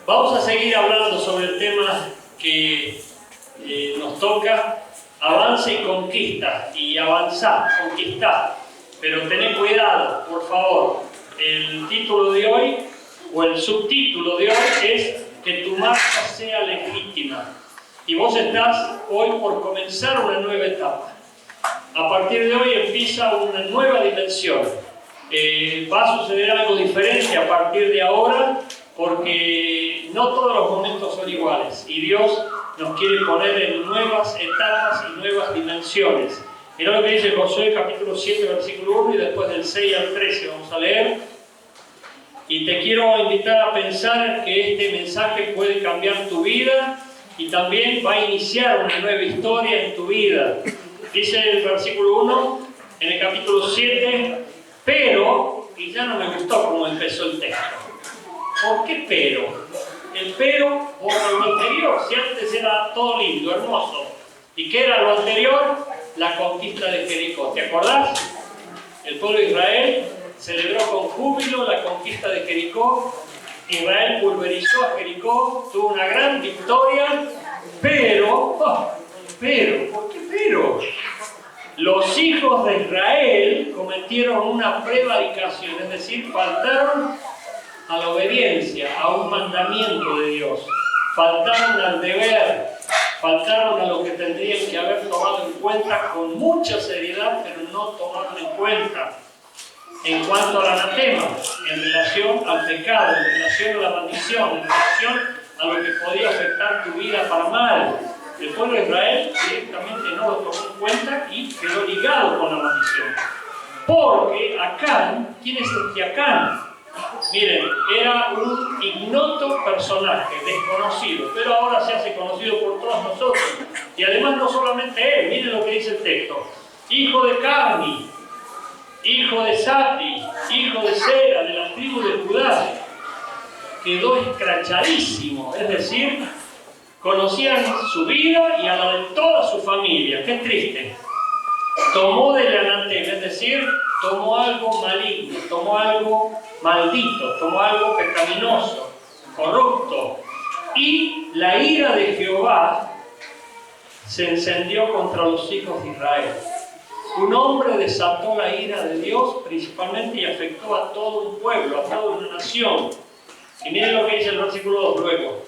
Vamos a seguir hablando sobre el tema que nos toca, avance y conquista, y avanzar, conquistar. Pero tened cuidado, por favor. El título de hoy, o el subtítulo de hoy, es que tu marca sea legítima. Y vos estás hoy por comenzar una nueva etapa. A partir de hoy empieza una nueva dimensión. Va a suceder algo diferente a partir de ahora, porque no todos los momentos son iguales. Y Dios nos quiere poner en nuevas etapas y nuevas dimensiones. Mirá lo que dice Josué capítulo 7, versículo 1, y después del 6 al 13 vamos a leer. Y te quiero invitar a pensar que este mensaje puede cambiar tu vida y también va a iniciar una nueva historia en tu vida. Dice el versículo 1, en el capítulo 7, pero, y ya no me gustó cómo empezó el texto. ¿Por qué pero? El pero por lo anterior, si antes era todo lindo, hermoso. ¿Y qué era lo anterior? La conquista de Jericó. ¿Te acordás? El pueblo de Israel celebró con júbilo la conquista de Jericó. Israel pulverizó a Jericó, tuvo una gran victoria, pero, ¿por qué pero? Los hijos de Israel cometieron una prevaricación, es decir, faltaron a la obediencia, a un mandamiento de Dios, faltaron al deber, faltaron a lo que tendrían que haber tomado en cuenta con mucha seriedad, pero no tomaron en cuenta. En cuanto al anatema, en relación al pecado, en relación a la maldición, en relación a lo que podía afectar tu vida para mal, el pueblo de Israel directamente no lo tomó en cuenta y quedó ligado con la maldición. Porque Acán, ¿quién es este Acán? Miren, era un ignoto personaje, desconocido, pero ahora se hace conocido por todos nosotros. Y además no solamente él, miren lo que dice el texto. Hijo de Carmi, hijo de Sati, hijo de Sera, de la tribu de Judá. Quedó escrachadísimo, es decir, conocían su vida y a la de toda su familia. Qué triste. Tomó del anatema, es decir, tomó algo maligno, tomó algo maldito, tomó algo pecaminoso, corrupto. Y la ira de Jehová se encendió contra los hijos de Israel. Un hombre desató la ira de Dios principalmente y afectó a todo un pueblo, a toda una nación. Y miren lo que dice el versículo 2 luego.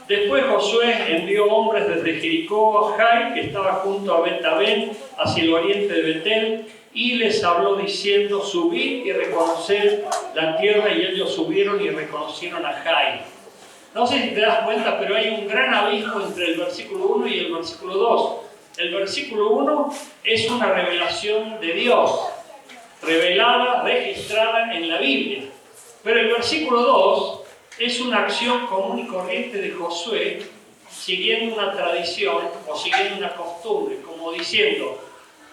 Después Josué envió hombres desde Jericó a Jai, que estaba junto a Bet-Aven, hacia el oriente de Betel, y les habló diciendo, subid y reconoced la tierra, y ellos subieron y reconocieron a Jai. No sé si te das cuenta, pero hay un gran abismo entre el versículo 1 y el versículo 2. El versículo 1 es una revelación de Dios, revelada, registrada en la Biblia. Pero el versículo 2 es una acción común y corriente de Josué, siguiendo una tradición o siguiendo una costumbre, como diciendo,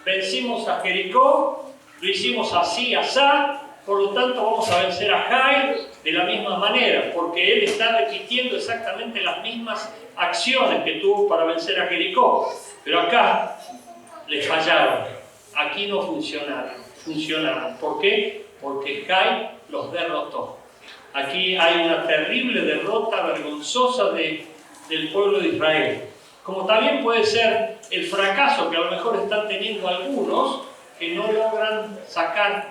vencimos a Jericó, lo hicimos así, asá, por lo tanto vamos a vencer a Jai de la misma manera, porque él está repitiendo exactamente las mismas acciones que tuvo para vencer a Jericó. Pero acá le fallaron, aquí no funcionaron. ¿Por qué? Porque Jai los derrotó. Aquí hay una terrible derrota vergonzosa del pueblo de Israel. Como también puede ser el fracaso que a lo mejor están teniendo algunos que no logran sacar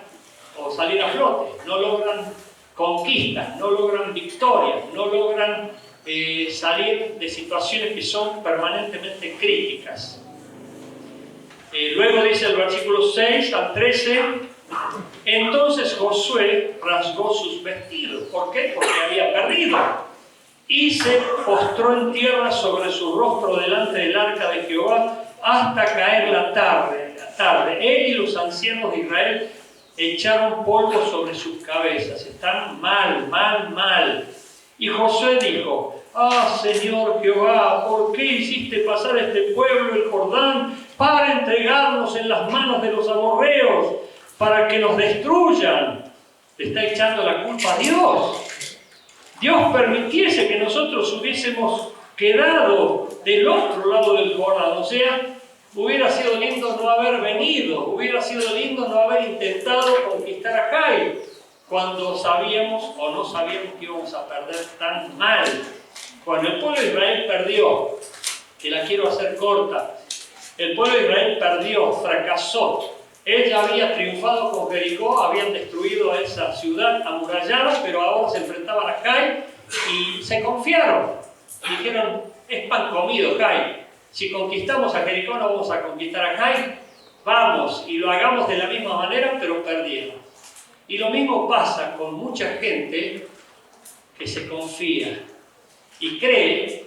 o salir a flote, no logran conquistas, no logran victorias, no logran salir de situaciones que son permanentemente críticas. Luego dice el versículo 6 al 13, entonces Josué rasgó sus vestidos. ¿Por qué? Porque había perdido. Y se postró en tierra sobre su rostro delante del arca de Jehová hasta caer la tarde. Él y los ancianos de Israel echaron polvo sobre sus cabezas. Están mal. Y Josué dijo, Señor Jehová, ¿por qué hiciste pasar este pueblo el Jordán para entregarnos en las manos de los amorreos, para que nos destruyan? Le está echando la culpa a Dios. Dios permitiese que nosotros hubiésemos quedado del otro lado del Jordán, o sea, hubiera sido lindo no haber venido, hubiera sido lindo no haber intentado conquistar a Jai, cuando sabíamos o no sabíamos que íbamos a perder tan mal. Cuando el pueblo de Israel perdió, que la quiero hacer corta, el pueblo de Israel perdió, fracasó. Él ya había triunfado con Jericó, habían destruido a esa ciudad amurallada, pero ahora se enfrentaban a Jai y se confiaron. Dijeron, es pan comido, Jai. Si conquistamos a Jericó, no vamos a conquistar a Jai. Vamos, y lo hagamos de la misma manera, pero perdieron. Y lo mismo pasa con mucha gente que se confía y cree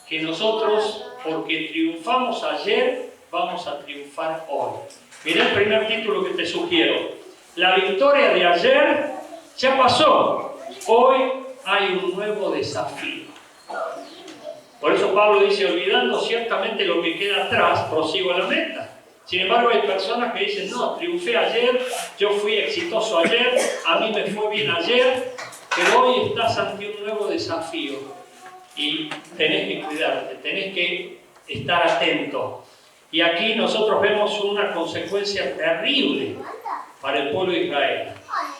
que nosotros, porque triunfamos ayer, vamos a triunfar hoy. Mirá el primer título que te sugiero. La victoria de ayer ya pasó. Hoy hay un nuevo desafío. Por eso Pablo dice, olvidando ciertamente lo que queda atrás, prosigo a la meta. Sin embargo, hay personas que dicen, no, triunfé ayer, yo fui exitoso ayer, a mí me fue bien ayer, pero hoy estás ante un nuevo desafío y tenés que cuidarte, tenés que estar atento. Y aquí nosotros vemos una consecuencia terrible para el pueblo de Israel.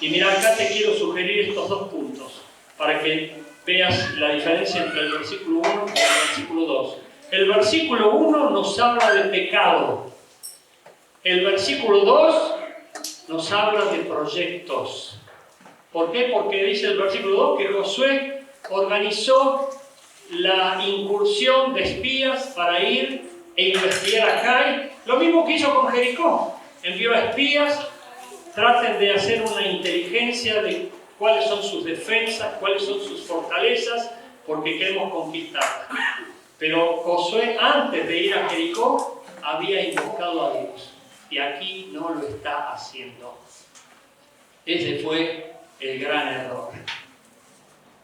Y mira, acá te quiero sugerir estos dos puntos para que veas la diferencia entre el versículo 1 y el versículo 2. El versículo 1 nos habla de pecado. El versículo 2 nos habla de proyectos. ¿Por qué? Porque dice el versículo 2 que Josué organizó la incursión de espías para ir e investigar a Jai. Lo mismo que hizo con Jericó. Envió a espías, traten de hacer una inteligencia de cuáles son sus defensas, cuáles son sus fortalezas, porque queremos conquistarlas. Pero Josué, antes de ir a Jericó, había invocado a Dios. Y aquí no lo está haciendo. Ese fue el gran error.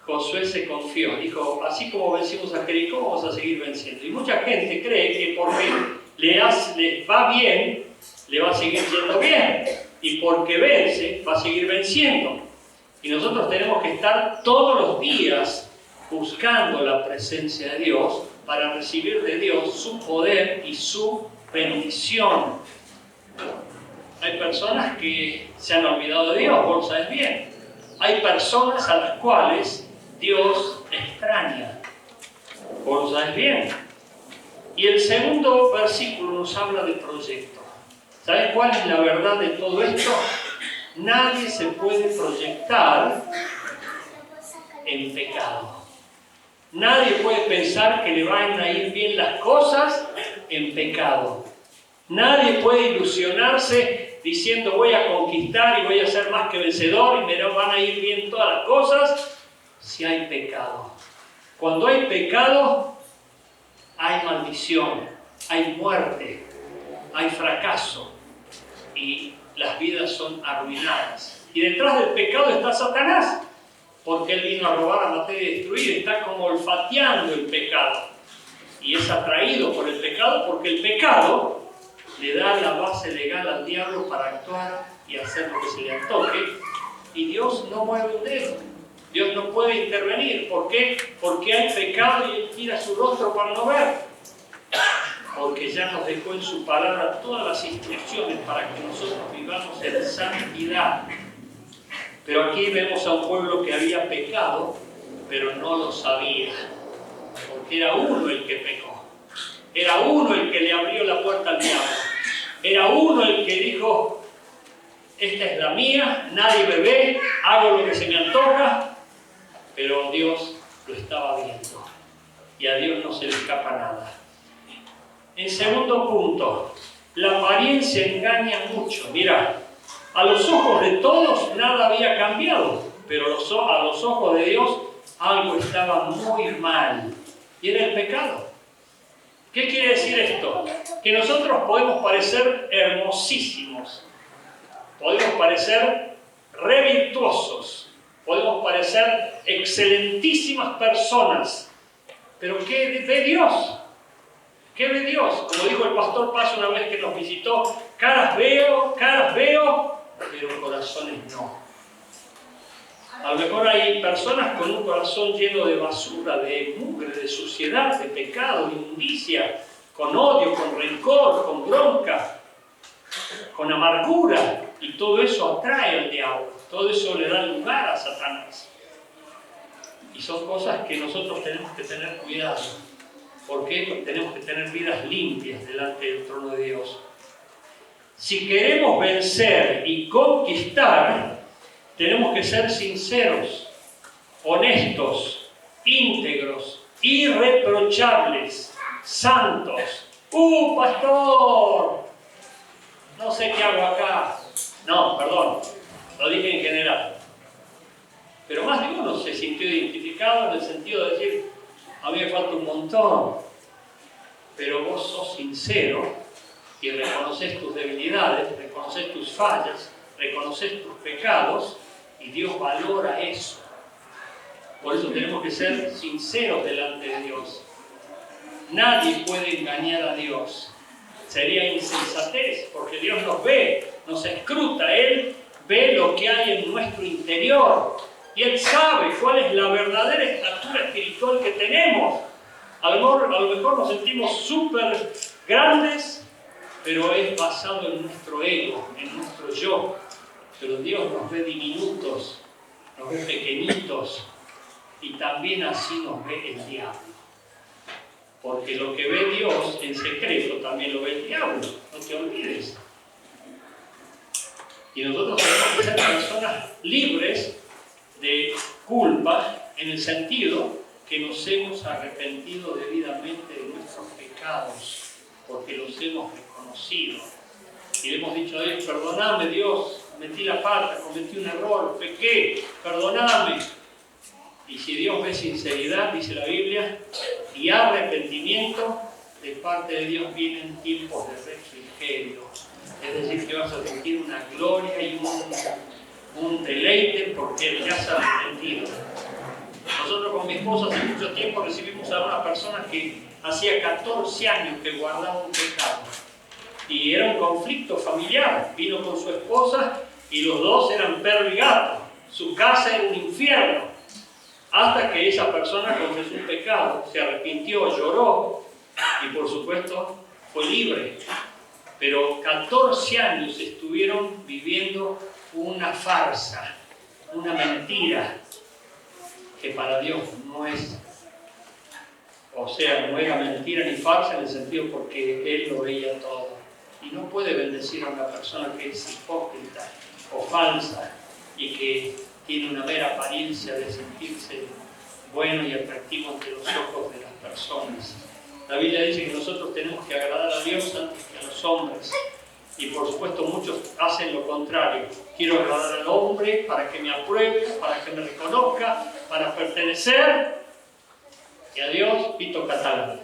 Josué se confió, dijo, así como vencimos a Jericó, vamos a seguir venciendo. Y mucha gente cree que porque les va bien, le va a seguir yendo bien. Y porque vence, va a seguir venciendo. Y nosotros tenemos que estar todos los días buscando la presencia de Dios para recibir de Dios su poder y su bendición. Hay personas que se han olvidado de Dios, vos lo sabes bien. Hay personas a las cuales Dios extraña, vos lo sabes bien. Y el segundo versículo nos habla de proyecto. ¿Sabes cuál es la verdad de todo esto? Nadie se puede proyectar en pecado. Nadie puede pensar que le van a ir bien las cosas en pecado. Nadie puede ilusionarse diciendo voy a conquistar y voy a ser más que vencedor y me van a ir bien todas las cosas si hay pecado. Cuando hay pecado, hay maldición, hay muerte, hay fracaso y las vidas son arruinadas. Y detrás del pecado está Satanás, porque él vino a robar, a matar y destruir, está como olfateando el pecado. Y es atraído por el pecado porque el pecado le da la base legal al diablo para actuar y hacer lo que se le antoje, y Dios no mueve un dedo. Dios no puede intervenir. ¿Por qué? Porque hay pecado y Él tira su rostro para no ver. Porque ya nos dejó en su palabra todas las instrucciones para que nosotros vivamos en santidad. Pero aquí vemos a un pueblo que había pecado, pero no lo sabía. Porque era uno el que pecó. Era uno el que le abrió la puerta al diablo. Era uno el que dijo, esta es la mía, nadie me ve, hago lo que se me antoja. Pero Dios lo estaba viendo. Y a Dios no se le escapa nada. En segundo punto, la apariencia engaña mucho. Mira, a los ojos de todos nada había cambiado. Pero a los ojos de Dios algo estaba muy mal. Y era el pecado. ¿Qué quiere decir esto? Que nosotros podemos parecer hermosísimos, podemos parecer re virtuosos, podemos parecer excelentísimas personas, pero ¿qué ve Dios? ¿Qué ve Dios? Como dijo el pastor Paz una vez que nos visitó, caras veo, pero corazones no. A lo mejor hay personas con un corazón lleno de basura, de mugre, de suciedad, de pecado, de inmundicia, con odio, con rencor, con bronca, con amargura. Y todo eso atrae al diablo, todo eso le da lugar a Satanás. Y son cosas que nosotros tenemos que tener cuidado. Porque tenemos que tener vidas limpias delante del trono de Dios. Si queremos vencer y conquistar, tenemos que ser sinceros, honestos, íntegros, irreprochables, santos. ¡Pastor! No sé qué hago acá. No, perdón, lo dije en general. Pero más de uno se sintió identificado en el sentido de decir, a mí me falta un montón, pero vos sos sincero y reconoces tus debilidades, reconoces tus fallas, reconoces tus pecados, y Dios valora eso. Por eso tenemos que ser sinceros delante de Dios. Nadie puede engañar a Dios. Sería insensatez, porque Dios nos ve, nos escruta. Él ve lo que hay en nuestro interior. Y Él sabe cuál es la verdadera estatura espiritual que tenemos. A lo mejor nos sentimos súper grandes, pero es basado en nuestro ego, en nuestro yo. Pero Dios nos ve diminutos, nos ve pequeñitos, y también así nos ve el diablo. Porque lo que ve Dios en secreto también lo ve el diablo, no te olvides. Y nosotros tenemos que ser personas libres de culpa, en el sentido que nos hemos arrepentido debidamente de nuestros pecados, porque los hemos reconocido. Y le hemos dicho a Dios, perdóname Dios, metí la pata, cometí un error, pequé, perdóname. Y si Dios ve sinceridad, dice la Biblia, y arrepentimiento, de parte de Dios vienen tiempos de refrigerio. Es decir, que vas a sentir una gloria y un deleite porque Él ya se ha arrepentido. Nosotros con mi esposa hace mucho tiempo recibimos a una persona que hacía 14 años que guardaba un pecado. Y era un conflicto familiar. Vino con su esposa y los dos eran perro y gato. Su casa era un infierno. Hasta que esa persona confesó un pecado, se arrepintió, lloró y por supuesto fue libre. Pero 14 años estuvieron viviendo una farsa, una mentira, que para Dios no es, o sea, no era mentira ni farsa en el sentido porque Él lo veía todo. Y no puede bendecir a una persona que es hipócrita o falsa y que tiene una mera apariencia de sentirse bueno y atractivo ante los ojos de las personas. La Biblia dice que nosotros tenemos que agradar a Dios antes que a los hombres. Y por supuesto muchos hacen lo contrario. Quiero agradar al hombre para que me apruebe, para que me reconozca, para pertenecer. Y a Dios, pito catalán.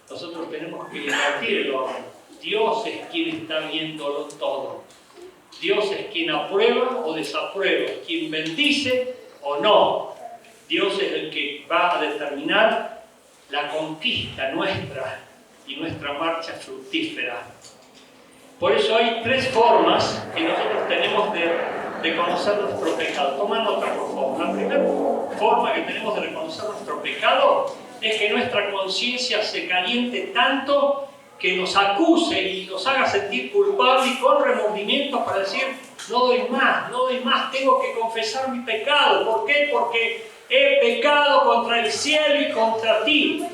Nosotros tenemos que invertir el orden. Dios es quien está viéndolo todo. Dios es quien aprueba o desaprueba, quien bendice o no. Dios es el que va a determinar la conquista nuestra y nuestra marcha fructífera. Por eso hay 3 formas que nosotros tenemos de conocer nuestro pecado. Toma nota, por favor. La primera forma que tenemos de reconocer nuestro pecado es que nuestra conciencia se caliente tanto que nos acuse y nos haga sentir culpables y con remordimientos para decir, no doy más, tengo que confesar mi pecado. ¿Por qué? Porque he pecado contra el cielo y contra ti.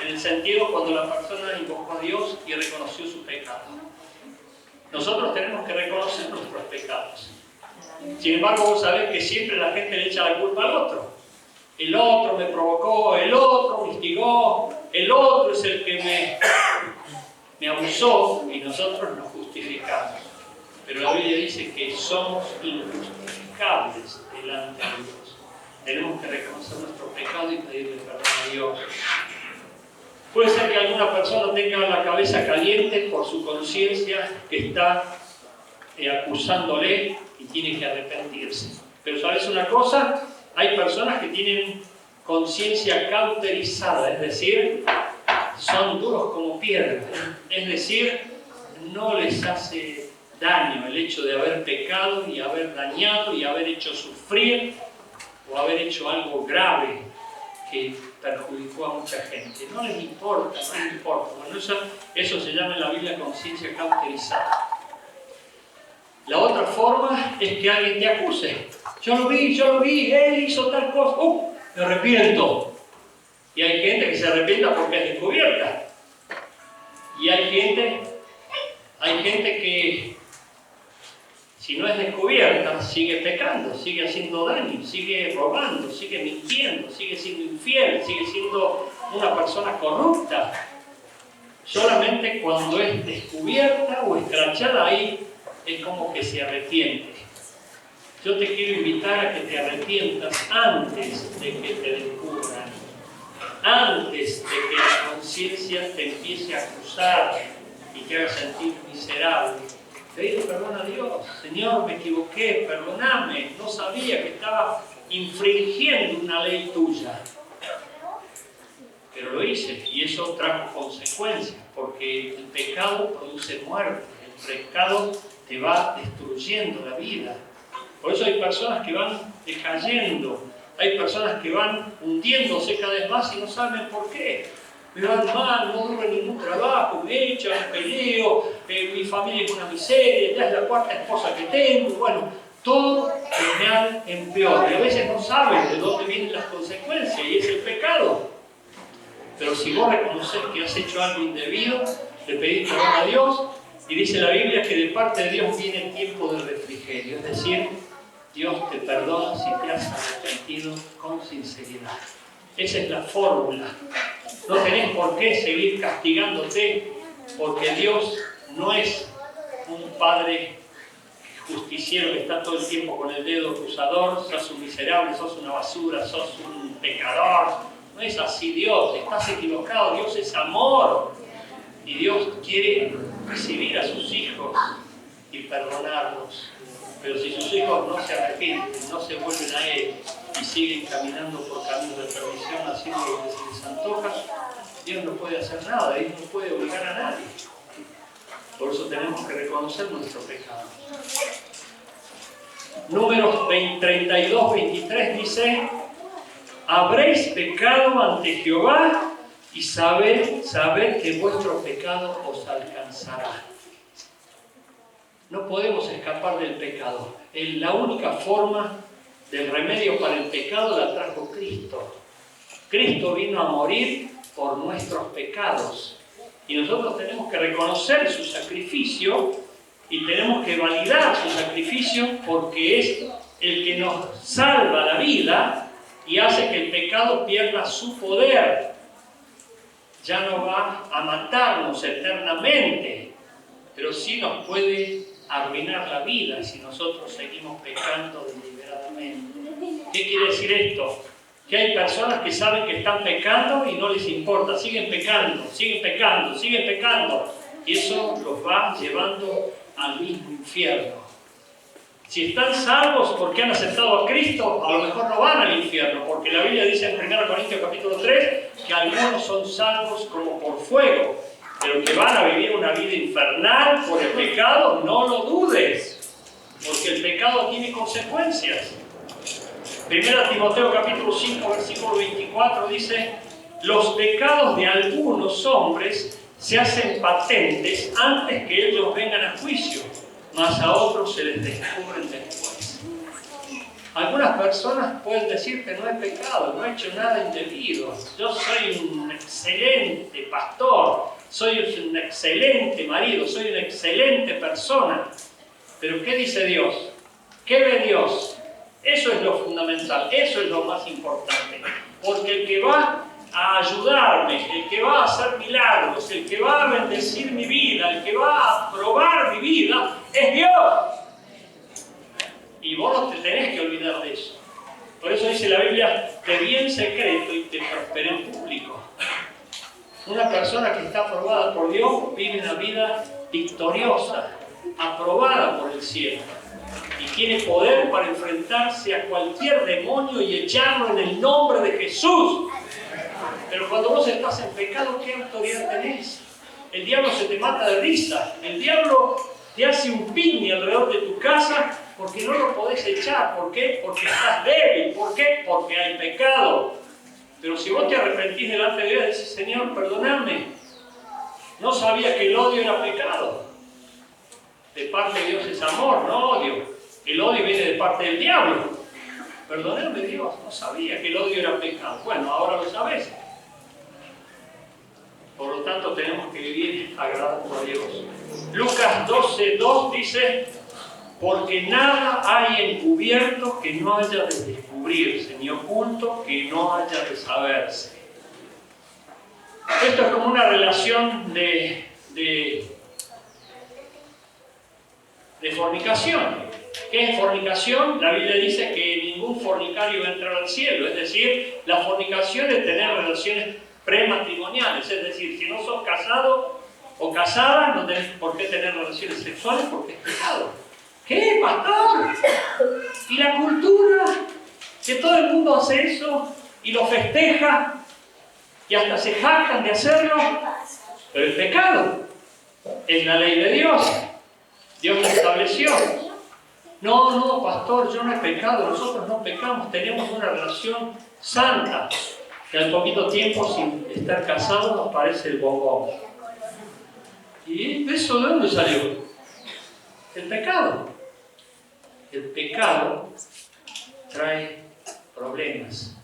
En el sentido cuando la persona invocó a Dios y reconoció su pecado. Nosotros tenemos que reconocer nuestros pecados. Sin embargo, vos sabés que siempre la gente le echa la culpa al otro. El otro me provocó, el otro me instigó, el otro es el que me abusó, y nosotros nos justificamos. Pero la Biblia dice que somos injustificables delante de Dios. Tenemos que reconocer nuestro pecado y pedirle perdón a Dios. Puede ser que alguna persona tenga la cabeza caliente por su conciencia que está acusándole y tiene que arrepentirse. Pero ¿sabes una cosa? Hay personas que tienen conciencia cauterizada, es decir, son duros como piedra. Es decir, no les hace daño el hecho de haber pecado y haber dañado y haber hecho sufrir o haber hecho algo grave que perjudicó a mucha gente. No les importa, no les importa. Bueno, eso se llama en la Biblia conciencia cauterizada. La otra forma es que alguien te acuse. Yo lo vi, él hizo tal cosa. Me arrepiento. Y hay gente que se arrepienta porque es descubierta. Y hay gente que, si no es descubierta, sigue pecando, sigue haciendo daño, sigue robando, sigue mintiendo, sigue siendo infiel, sigue siendo una persona corrupta. Solamente cuando es descubierta o escrachada, ahí es como que se arrepiente. Yo te quiero invitar a que te arrepientas antes de que te descubran, antes de que la conciencia te empiece a acusar y te haga sentir miserable. Pedir perdón a Dios. Señor, me equivoqué, perdóname, no sabía que estaba infringiendo una ley tuya. Pero lo hice y eso trajo consecuencias, porque el pecado produce muerte, el pecado te va destruyendo la vida. Por eso hay personas que van decayendo, hay personas que van hundiéndose cada vez más y no saben por qué. Me van mal, no duro en ningún trabajo, me echan, peleo, mi familia es una miseria, ya es la cuarta esposa que tengo, bueno, todo de mal en peor. Y a veces no saben de dónde vienen las consecuencias y es el pecado. Pero si vos reconoces que has hecho algo indebido, le pedís perdón a Dios, y dice la Biblia que de parte de Dios viene el tiempo de refrigerio, es decir, Dios te perdona si te has arrepentido con sinceridad. Esa es la fórmula. No tenés por qué seguir castigándote, porque Dios no es un padre justiciero que está todo el tiempo con el dedo acusador, sos un miserable, sos una basura, sos un pecador. No es así Dios, estás equivocado, Dios es amor. Y Dios quiere recibir a sus hijos y perdonarlos. Pero si sus hijos no se arrepienten, no se vuelven a Él y siguen caminando por caminos de perdición, haciendo lo que se les antoja, Dios no puede hacer nada, Dios no puede obligar a nadie. Por eso tenemos que reconocer nuestro pecado. Números 32, 23 dice: habréis pecado ante Jehová y sabed que vuestro pecado os alcanzará. No podemos escapar del pecado. La única forma del remedio para el pecado la trajo Cristo. Cristo vino a morir por nuestros pecados. Y nosotros tenemos que reconocer su sacrificio y tenemos que validar su sacrificio, porque es el que nos salva la vida y hace que el pecado pierda su poder. Ya no va a matarnos eternamente, pero sí nos puede arruinar la vida si nosotros seguimos pecando deliberadamente. ¿Qué quiere decir esto? Que hay personas que saben que están pecando y no les importa, siguen pecando, siguen pecando, siguen pecando, y eso los va llevando al mismo infierno. Si están salvos porque han aceptado a Cristo, a lo mejor no van al infierno, porque la Biblia dice en 1 Corintios capítulo 3 que algunos son salvos como por fuego, pero que van a vivir una vida infernal por el pecado, no lo dudes, porque el pecado tiene consecuencias. 1 Timoteo capítulo 5 versículo 24 dice: los pecados de algunos hombres se hacen patentes antes que ellos vengan a juicio, mas a otros se les descubren después. Algunas personas pueden decir que no he pecado, no he hecho nada indebido, yo soy un excelente pastor, soy un excelente marido, soy una excelente persona. Pero ¿qué dice Dios? ¿Qué ve Dios? Eso es lo fundamental, eso es lo más importante. Porque el que va a ayudarme, el que va a hacer milagros, el que va a bendecir mi vida, el que va a probar mi vida, es Dios. Y vos no te tenés que olvidar de eso. Por eso dice la Biblia: te vi en secreto y te prosperé en público. Una persona que está aprobada por Dios vive una vida victoriosa, aprobada por el cielo, y tiene poder para enfrentarse a cualquier demonio y echarlo en el nombre de Jesús. Pero cuando vos estás en pecado, ¿qué autoridad tenés? El diablo se te mata de risa, el diablo te hace un picnic alrededor de tu casa porque no lo podés echar. ¿Por qué? Porque estás débil. ¿Por qué? Porque hay pecado. Pero si vos te arrepentís delante de Dios y decís: Señor, perdóname, no sabía que el odio era pecado. de parte de Dios es amor, no odio. El odio viene de parte del diablo. Perdóname Dios, no sabía que el odio era pecado. Bueno, ahora lo sabes. Por lo tanto, tenemos que vivir agradando a Dios. Lucas 12:2 dice: porque nada hay encubierto que no haya de descubrirse, ni oculto que no haya de saberse. Esto es como una relación de fornicación. ¿Qué es fornicación? La Biblia dice que ningún fornicario va a entrar al cielo. Es decir, la fornicación es tener relaciones prematrimoniales. Es decir, si no sos casado o casada, no tenés por qué tener relaciones sexuales porque es pecado. ¿Qué, pastor? ¿Y la cultura? Que todo el mundo hace eso y lo festeja y hasta se jactan de hacerlo. Pero es pecado. Es la ley de Dios. Dios la estableció. No, pastor, yo no he pecado, nosotros no pecamos, tenemos una relación santa. Y al poquito tiempo, sin estar casados, nos parece el bombón. ¿Y eso de dónde salió? El pecado. El pecado trae problemas,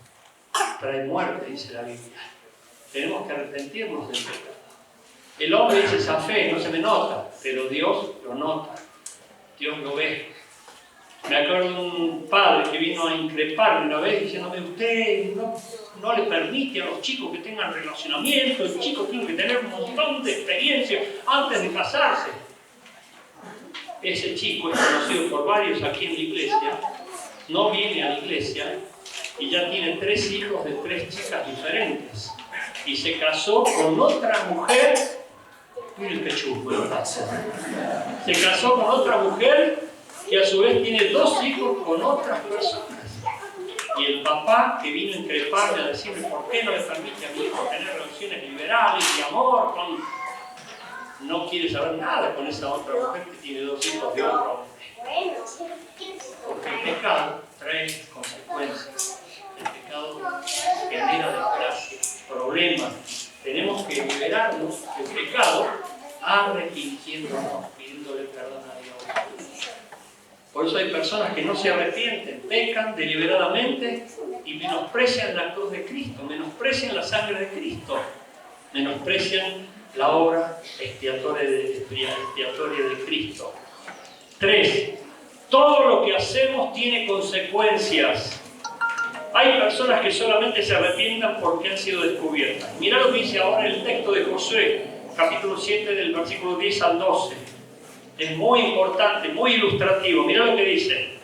trae muerte, dice la Biblia. Tenemos que arrepentirnos del pecado. El hombre dice esa fe, no se me nota, pero Dios lo nota, Dios lo ve. Me acuerdo de un padre que vino a increparme una vez diciéndome: usted no le permite a los chicos que tengan relacionamiento, el chico tiene que tener un montón de experiencia antes de casarse. Ese chico es conocido por varios aquí en la iglesia, no viene a la iglesia y ya tiene 3 hijos de 3 chicas diferentes. Y se casó con otra mujer, mire el pechugo, se casó con otra mujer que a su vez tiene 2 hijos con otras personas. Y el papá que vino a increparme a decirme: ¿por qué no le permite a mi hijo tener relaciones liberales, de amor? No quiere saber nada con esa otra mujer que tiene 2 hijos de otro hombre. Porque el pecado trae consecuencias. El pecado genera desgracia, problemas. Tenemos que liberarnos del pecado arrepintiéndonos, pidiéndole perdón a Dios. Por eso hay personas que no se arrepienten, pecan deliberadamente y menosprecian la cruz de Cristo, menosprecian la sangre de Cristo, menosprecian la obra expiatoria de Cristo. 3. Todo lo que hacemos tiene consecuencias. Hay personas que solamente se arrepientan porque han sido descubiertas. Mirá lo que dice ahora el texto de Josué, capítulo 7, del versículo 10 al 12. Es muy importante, muy ilustrativo. Mirá lo que dice.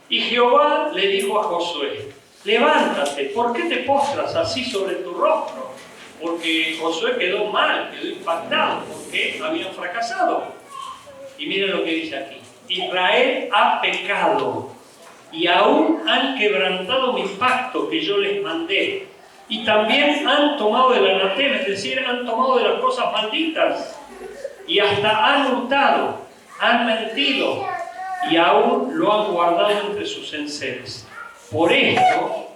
Y Jehová le dijo a Josué: levántate, ¿por qué te postras así sobre tu rostro? Porque Josué quedó mal, quedó impactado, porque habían fracasado. Y miren lo que dice aquí. Israel ha pecado y aún han quebrantado mi pacto que yo les mandé. Y también han tomado del anatema, es decir, han tomado de las cosas malditas. Y hasta han hurtado, han mentido y aún lo han guardado entre sus enseres. Por esto,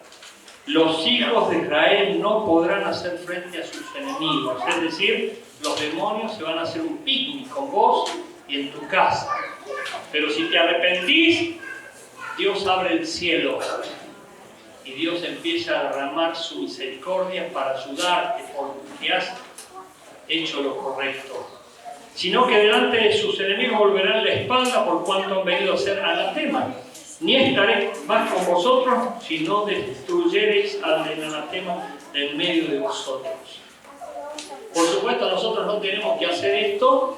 los hijos de Israel no podrán hacer frente a sus enemigos. Es decir, los demonios se van a hacer un picnic con vos y en tu casa. Pero si te arrepentís, Dios abre el cielo y Dios empieza a derramar su misericordia para ayudarte porque has hecho lo correcto. Sino que delante de sus enemigos volverán la espalda por cuanto han venido a ser anatema. Ni estaré más con vosotros si no destruyereis al del anatema en medio de vosotros. Por supuesto, nosotros no tenemos que hacer esto,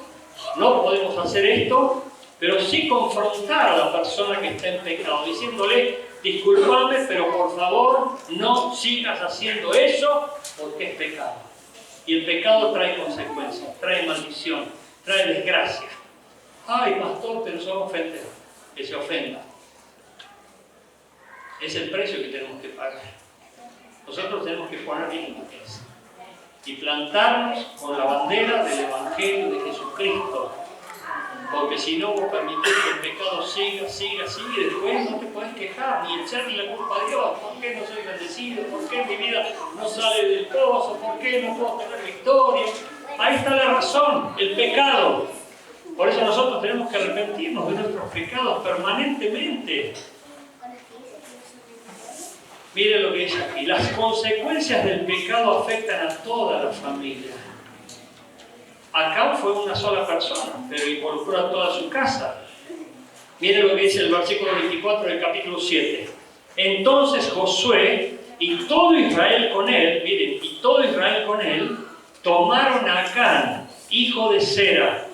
no podemos hacer esto, pero sí confrontar a la persona que está en pecado, diciéndole: discúlpame, pero por favor no sigas haciendo eso porque es pecado. Y el pecado trae consecuencias, trae maldición, trae desgracia. Ay, pastor, pero se va a ofender. Que se ofenda. Es el precio que tenemos que pagar. Nosotros tenemos que poner límites y plantarnos con la bandera del Evangelio de Jesucristo. Porque si no, vos permitís que el pecado siga, y después no te podés quejar ni echarle la culpa a Dios. ¿Por qué no soy bendecido? ¿Por qué mi vida no sale del pozo? ¿Por qué no puedo tener victoria? Ahí está la razón, el pecado. Por eso nosotros tenemos que arrepentirnos de nuestros pecados permanentemente. Miren lo que dice aquí. Las consecuencias del pecado afectan a toda la familia. Acá fue una sola persona, pero involucró a toda su casa. Miren lo que dice el versículo 24 del capítulo 7. Entonces Josué y todo Israel con él, miren, y todo Israel con él, tomaron a Acán, hijo de Zera,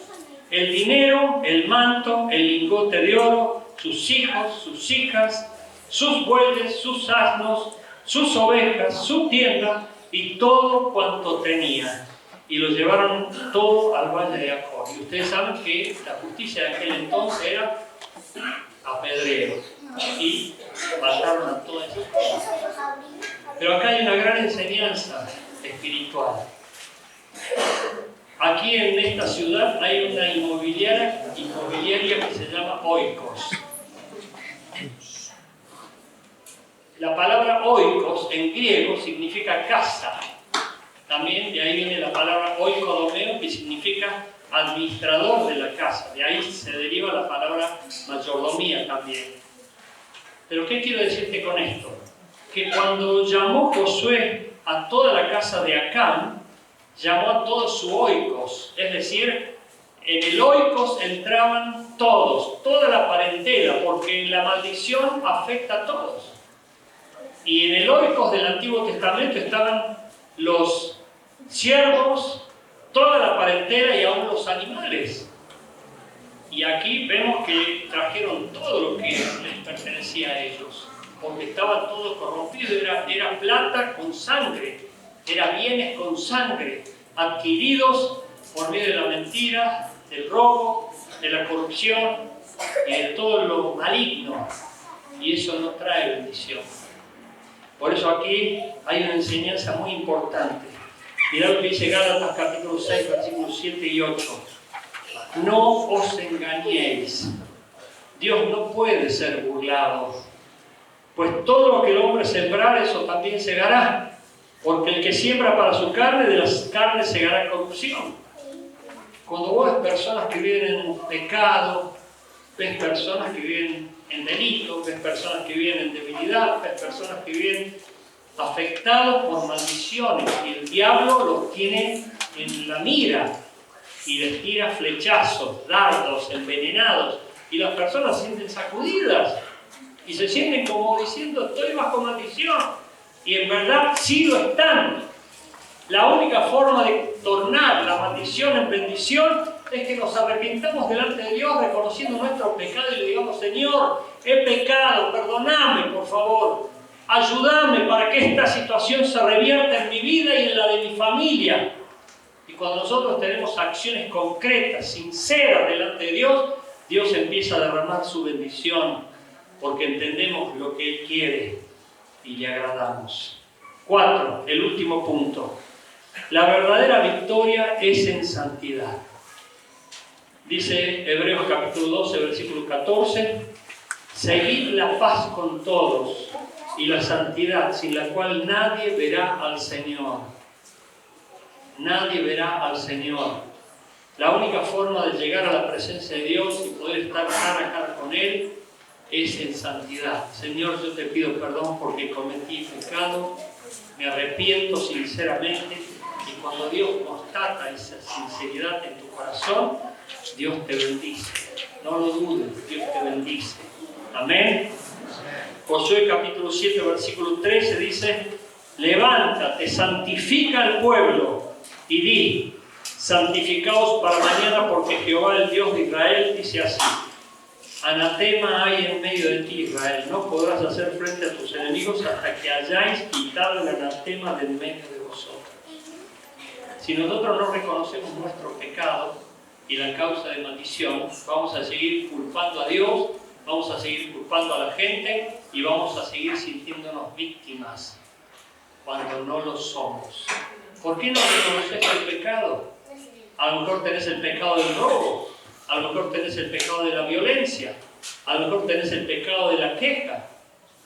el dinero, el manto, el lingote de oro, sus hijos, sus hijas, sus bueyes, sus asnos, sus ovejas, su tienda y todo cuanto tenía. Y lo llevaron todo al valle de Acor. Y ustedes saben que la justicia de aquel entonces era apedreo. Y mataron a todas esas personas. Pero acá hay una gran enseñanza espiritual. Aquí en esta ciudad hay una inmobiliaria que se llama Oikos. La palabra oikos en griego significa casa. También de ahí viene la palabra oikodomeo, que significa administrador de la casa. De ahí se deriva la palabra mayordomía también. Pero ¿qué quiero decirte con esto? Que cuando llamó Josué a toda la casa de Acán, llamó a todos su oikos, es decir, en el oikos entraban todos, toda la parentela, porque la maldición afecta a todos. Y en el oikos del Antiguo Testamento estaban los siervos, toda la parentela y aún los animales. Y aquí vemos que trajeron todo lo que les pertenecía a ellos, porque estaba todo corrompido, era plata con sangre, era bienes con sangre, adquiridos por medio de la mentira, del robo, de la corrupción y de todo lo maligno. Y eso no trae bendición. Por eso aquí hay una enseñanza muy importante. Mirá lo que dice Gálatas capítulo 6, versículos 7 y 8. No os engañéis. Dios no puede ser burlado. Pues todo lo que el hombre sembrare, eso también segará. Porque el que siembra para su carne, de las carnes segará corrupción. Cuando vos ves personas que viven en pecado, ves personas que viven en delito, ves personas que viven en debilidad, ves personas que viven afectados por maldiciones, y el diablo los tiene en la mira y les tira flechazos, dardos, envenenados, y las personas se sienten sacudidas y se sienten como diciendo estoy bajo maldición, y en verdad sí lo están. La única forma de tornar la maldición en bendición es que nos arrepintamos delante de Dios reconociendo nuestro pecado y le digamos: Señor, he pecado, perdóname por favor, ayúdame para que esta situación se revierta en mi vida y en la de mi familia. Y cuando nosotros tenemos acciones concretas, sinceras delante de Dios, Dios empieza a derramar su bendición, porque entendemos lo que Él quiere y le agradamos. 4. El último punto. La verdadera victoria es en santidad. Dice Hebreos capítulo 12, versículo 14: seguid la paz con todos y la santidad, sin la cual nadie verá al Señor. Nadie verá al Señor. La única forma de llegar a la presencia de Dios y poder estar cara a cara con Él es en santidad. Señor, yo te pido perdón porque cometí pecado, me arrepiento sinceramente, y cuando Dios constata esa sinceridad en tu corazón, Dios te bendice. No lo dudes, Dios te bendice. Amén. Josué capítulo 7, versículo 13 dice: levántate, santifica al pueblo y di: santificaos para mañana, porque Jehová, el Dios de Israel, dice así: anatema hay en medio de ti, Israel, no podrás hacer frente a tus enemigos hasta que hayáis quitado el anatema del medio de vosotros. Si nosotros no reconocemos nuestro pecado y la causa de maldición, vamos a seguir culpando a Dios, vamos a seguir culpando a la gente y vamos a seguir sintiéndonos víctimas cuando no lo somos. ¿Por qué no reconoces el pecado? A lo mejor tenés el pecado del robo, a lo mejor tenés el pecado de la violencia, a lo mejor tenés el pecado de la queja,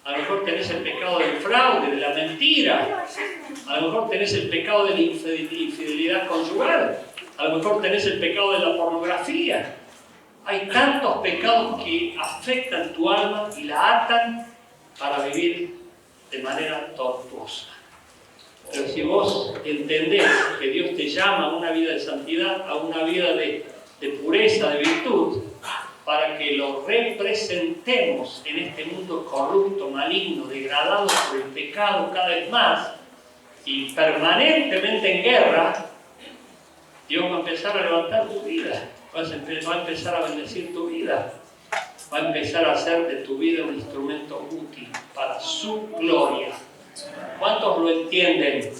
a lo mejor tenés el pecado del fraude, de la mentira, a lo mejor tenés el pecado de la infidelidad conyugal, a lo mejor tenés el pecado de la pornografía, Hay tantos pecados que afectan tu alma y la atan para vivir de manera tortuosa. Pero si vos entendés que Dios te llama a una vida de santidad, a una vida de pureza, de virtud, para que lo representemos en este mundo corrupto, maligno, degradado por el pecado cada vez más y permanentemente en guerra, Dios va a empezar a levantar tu vida, va a empezar a bendecir tu vida, va a empezar a hacer de tu vida un instrumento útil para su gloria. ¿Cuántos lo entienden?